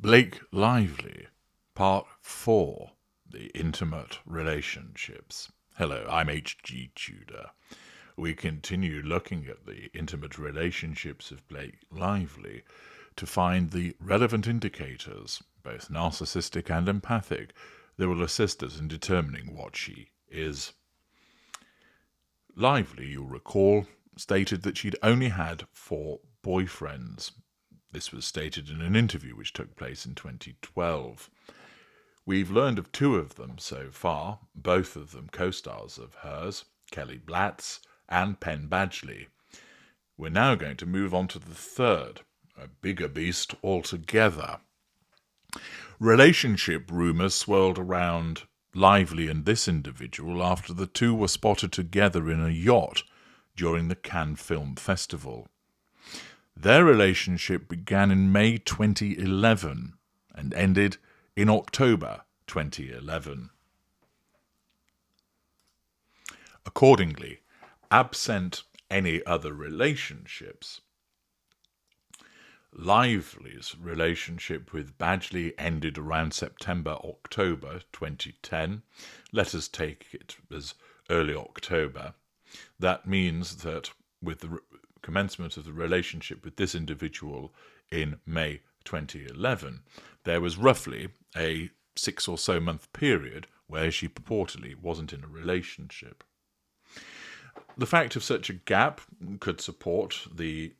Blake Lively, Part 4, The Intimate Relationships. Hello, I'm H.G. Tudor. We continue looking at the intimate relationships of Blake Lively to find the relevant indicators, both narcissistic and empathic, that will assist us in determining what she is. Lively, you'll recall, stated that she'd only had 4 boyfriends. This was stated in an interview which took place in 2012. We've learned of 2 of them so far, both of them co-stars of hers, Kelly Blatz and Penn Badgley. We're now going to move on to the 3rd, a bigger beast altogether. Relationship rumours swirled around Lively and this individual after the 2 were spotted together in a yacht during the Cannes Film Festival. Their relationship began in May 2011 and ended in October 2011. Accordingly, absent any other relationships, Lively's relationship with Badgley ended around September-October 2010. Let us take it as early October. That means that with the commencement of the relationship with this individual in May 2011, there was roughly a 6 or so month period where she purportedly wasn't in a relationship. The fact of such a gap could support the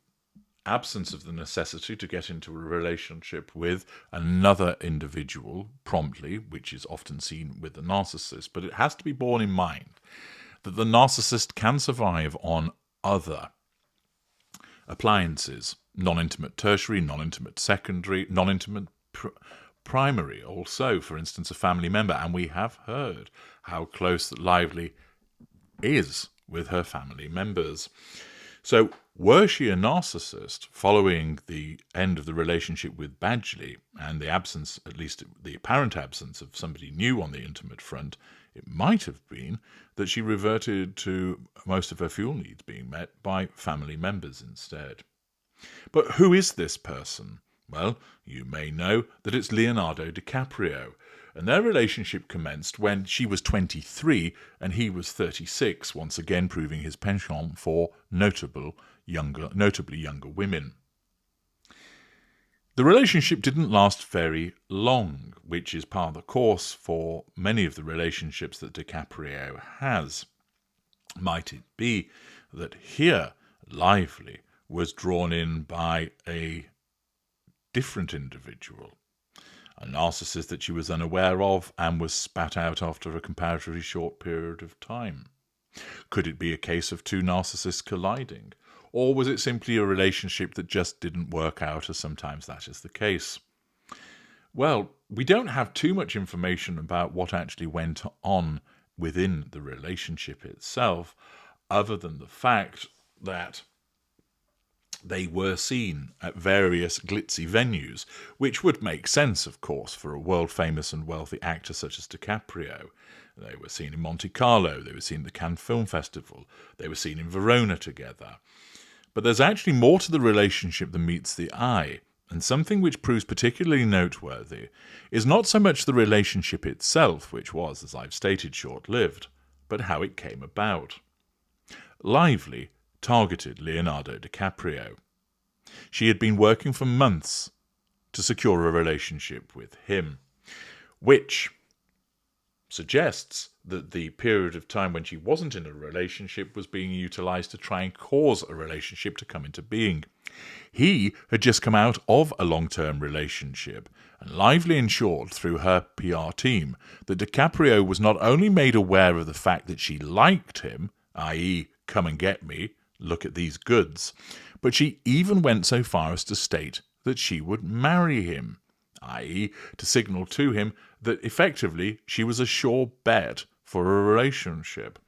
absence of the necessity to get into a relationship with another individual promptly, which is often seen with the narcissist, but it has to be borne in mind that the narcissist can survive on other appliances, non-intimate tertiary, non-intimate secondary, non-intimate primary, also, for instance, a family member, and we have heard how close that Lively is with her family members. So, were she a narcissist following the end of the relationship with Badgley and the absence, at least the apparent absence, of somebody new on the intimate front, it might have been that she reverted to most of her fuel needs being met by family members instead. But who is this person? Well, you may know that it's Leonardo DiCaprio, and their relationship commenced when she was 23 and he was 36, once again proving his penchant for notably younger women. The relationship didn't last very long, which is par the course for many of the relationships that DiCaprio has. Might it be that here Lively was drawn in by a different individual, a narcissist that she was unaware of and was spat out after a comparatively short period of time? Could it be a case of 2 narcissists colliding? Or was it simply a relationship that just didn't work out, as sometimes that is the case? Well, we don't have too much information about what actually went on within the relationship itself, other than the fact that they were seen at various glitzy venues, which would make sense, of course, for a world-famous and wealthy actor such as DiCaprio. They were seen in Monte Carlo, they were seen at the Cannes Film Festival, they were seen in Verona together. But there's actually more to the relationship than meets the eye, and something which proves particularly noteworthy is not so much the relationship itself, which was, as I've stated, short-lived, but how it came about. Lively targeted Leonardo DiCaprio. She had been working for months to secure a relationship with him, which suggests that the period of time when she wasn't in a relationship was being utilised to try and cause a relationship to come into being. He had just come out of a long-term relationship, and Lively ensured through her PR team that DiCaprio was not only made aware of the fact that she liked him, i.e., come and get me, look at these goods, but she even went so far as to state that she would marry him, i.e., to signal to him that effectively she was a sure bet for a relationship.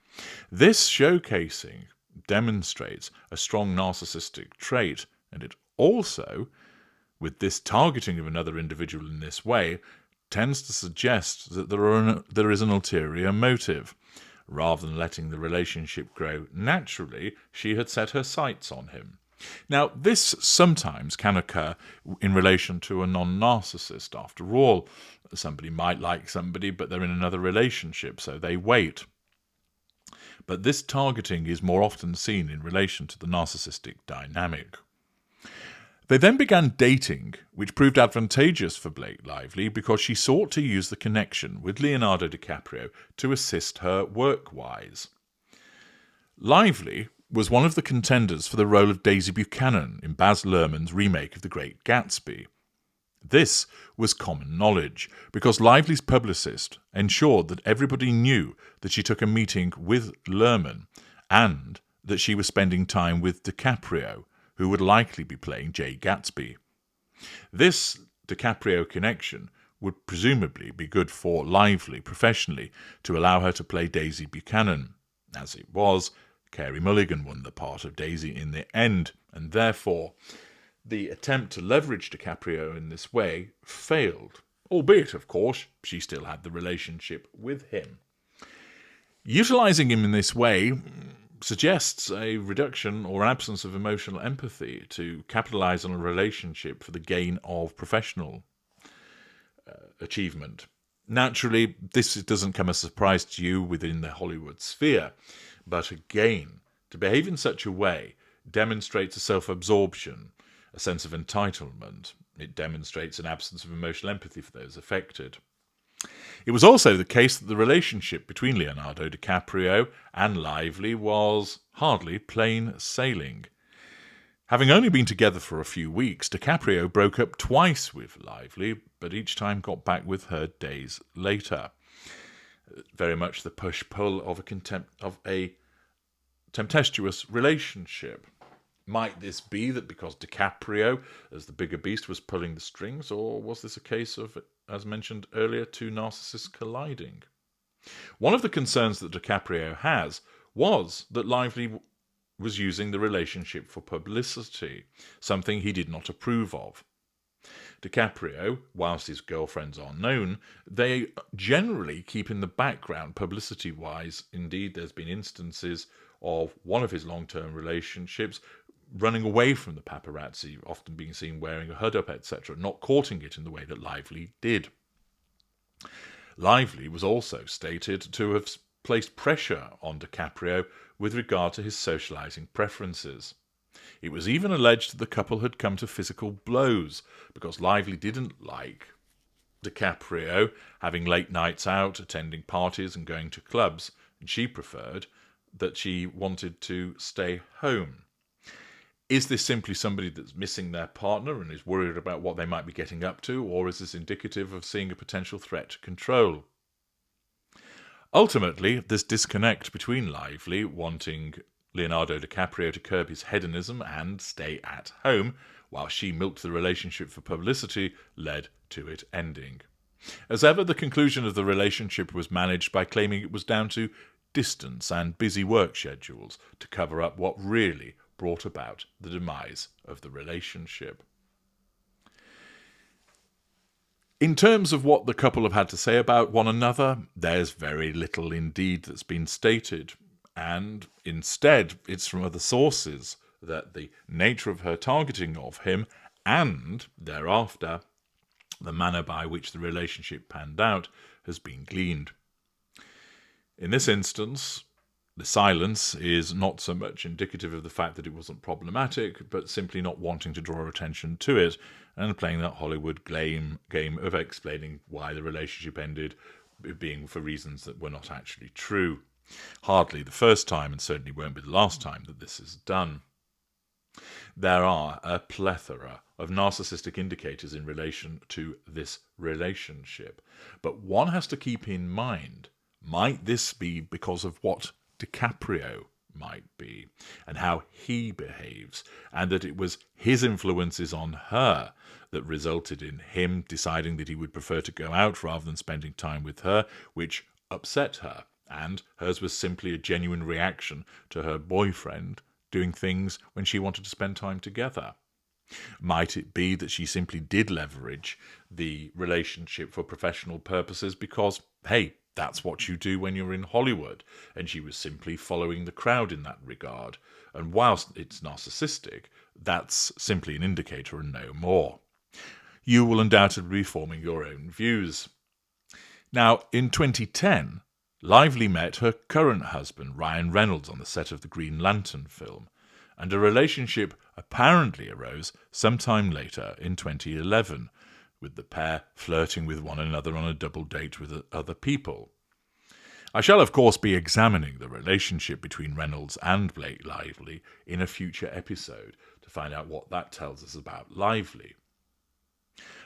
This showcasing demonstrates a strong narcissistic trait, and it also, with this targeting of another individual in this way, tends to suggest that there is an ulterior motive. Rather than letting the relationship grow naturally, she had set her sights on him. Now, this sometimes can occur in relation to a non-narcissist. After all, somebody might like somebody, but they're in another relationship, so they wait. But this targeting is more often seen in relation to the narcissistic dynamic. They then began dating, which proved advantageous for Blake Lively because she sought to use the connection with Leonardo DiCaprio to assist her work-wise. Lively was one of the contenders for the role of Daisy Buchanan in Baz Luhrmann's remake of The Great Gatsby. This was common knowledge because Lively's publicist ensured that everybody knew that she took a meeting with Luhrmann and that she was spending time with DiCaprio, who would likely be playing Jay Gatsby. This DiCaprio connection would presumably be good for Lively professionally to allow her to play Daisy Buchanan. As it was, Carey Mulligan won the part of Daisy in the end, and therefore the attempt to leverage DiCaprio in this way failed, albeit, of course, she still had the relationship with him. Utilising him in this way suggests a reduction or an absence of emotional empathy to capitalise on a relationship for the gain of professional achievement. Naturally, this doesn't come as a surprise to you within the Hollywood sphere, but again, to behave in such a way demonstrates a self-absorption, a sense of entitlement. It demonstrates an absence of emotional empathy for those affected. It was also the case that the relationship between Leonardo DiCaprio and Lively was hardly plain sailing. Having only been together for a few weeks, DiCaprio broke up twice with Lively, but each time got back with her days later. Very much the push-pull of a tempestuous relationship. Might this be that because DiCaprio, as the bigger beast, was pulling the strings, or was this a case of, as mentioned earlier, two narcissists colliding? One of the concerns that DiCaprio has was that Lively was using the relationship for publicity, something he did not approve of. DiCaprio, whilst his girlfriends are known, they generally keep in the background publicity-wise. Indeed, there's been instances of one of his long-term relationships running away from the paparazzi, often being seen wearing a hood up, etc., not courting it in the way that Lively did. Lively was also stated to have placed pressure on DiCaprio with regard to his socialising preferences. It was even alleged that the couple had come to physical blows because Lively didn't like DiCaprio having late nights out, attending parties and going to clubs, and she preferred that she wanted to stay home. Is this simply somebody that's missing their partner and is worried about what they might be getting up to, or is this indicative of seeing a potential threat to control? Ultimately, this disconnect between Lively wanting Leonardo DiCaprio to curb his hedonism and stay at home, while she milked the relationship for publicity, led to it ending. As ever, the conclusion of the relationship was managed by claiming it was down to distance and busy work schedules to cover up what really brought about the demise of the relationship. In terms of what the couple have had to say about one another, there's very little indeed that's been stated, and instead it's from other sources that the nature of her targeting of him and thereafter the manner by which the relationship panned out has been gleaned. In this instance, the silence is not so much indicative of the fact that it wasn't problematic, but simply not wanting to draw attention to it and playing that Hollywood game of explaining why the relationship ended, being for reasons that were not actually true. Hardly the first time, and certainly won't be the last time, that this is done. There are a plethora of narcissistic indicators in relation to this relationship, but one has to keep in mind, might this be because of what DiCaprio might be and how he behaves, and that it was his influences on her that resulted in him deciding that he would prefer to go out rather than spending time with her, which upset her, and hers was simply a genuine reaction to her boyfriend doing things when she wanted to spend time together. Might it be that she simply did leverage the relationship for professional purposes because, hey, That's what you do when you're in Hollywood, and she was simply following the crowd in that regard. And whilst it's narcissistic, that's simply an indicator and no more. You will undoubtedly be forming your own views. Now, in 2010, Lively met her current husband, Ryan Reynolds, on the set of the Green Lantern film, and a relationship apparently arose sometime later in 2011, with the pair flirting with one another on a double date with other people. I shall, of course, be examining the relationship between Reynolds and Blake Lively in a future episode to find out what that tells us about Lively.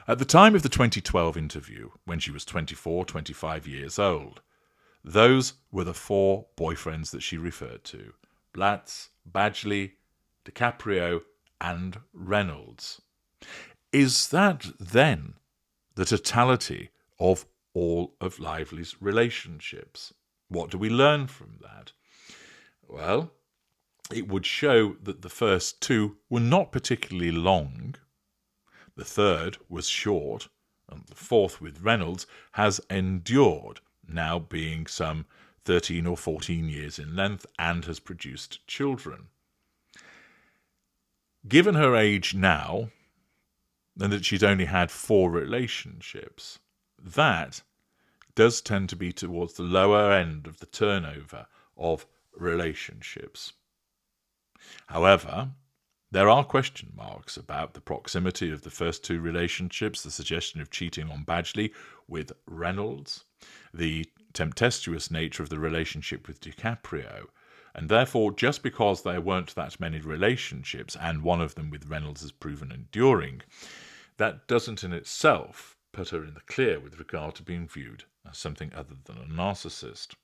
At the time of the 2012 interview, when she was 24, 25 years old, those were the 4 boyfriends that she referred to: Blatz, Badgley, DiCaprio, and Reynolds. Is that then the totality of all of Lively's relationships? What do we learn from that? Well, it would show that the first 2 were not particularly long, the third was short, and the fourth with Reynolds has endured, now being some 13 or 14 years in length, and has produced children. Given her age now, and that she's only had 4 relationships, that does tend to be towards the lower end of the turnover of relationships. However, there are question marks about the proximity of the first 2 relationships, the suggestion of cheating on Badgley with Reynolds, the tempestuous nature of the relationship with DiCaprio, and therefore, just because there weren't that many relationships, and one of them with Reynolds has proven enduring, that doesn't in itself put her in the clear with regard to being viewed as something other than a narcissist.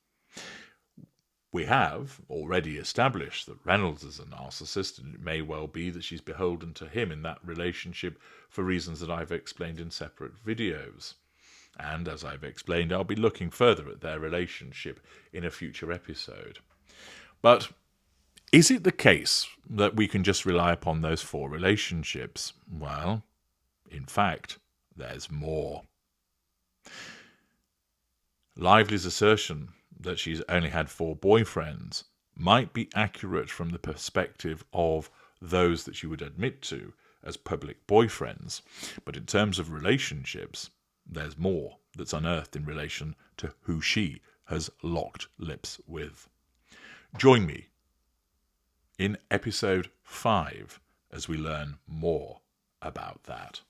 We have already established that Reynolds is a narcissist, and it may well be that she's beholden to him in that relationship for reasons that I've explained in separate videos. And as I've explained, I'll be looking further at their relationship in a future episode. But is it the case that we can just rely upon those 4 relationships? Well, in fact, there's more. Lively's assertion that she's only had 4 boyfriends might be accurate from the perspective of those that she would admit to as public boyfriends, but in terms of relationships, there's more that's unearthed in relation to who she has locked lips with. Join me in episode 5 as we learn more about that.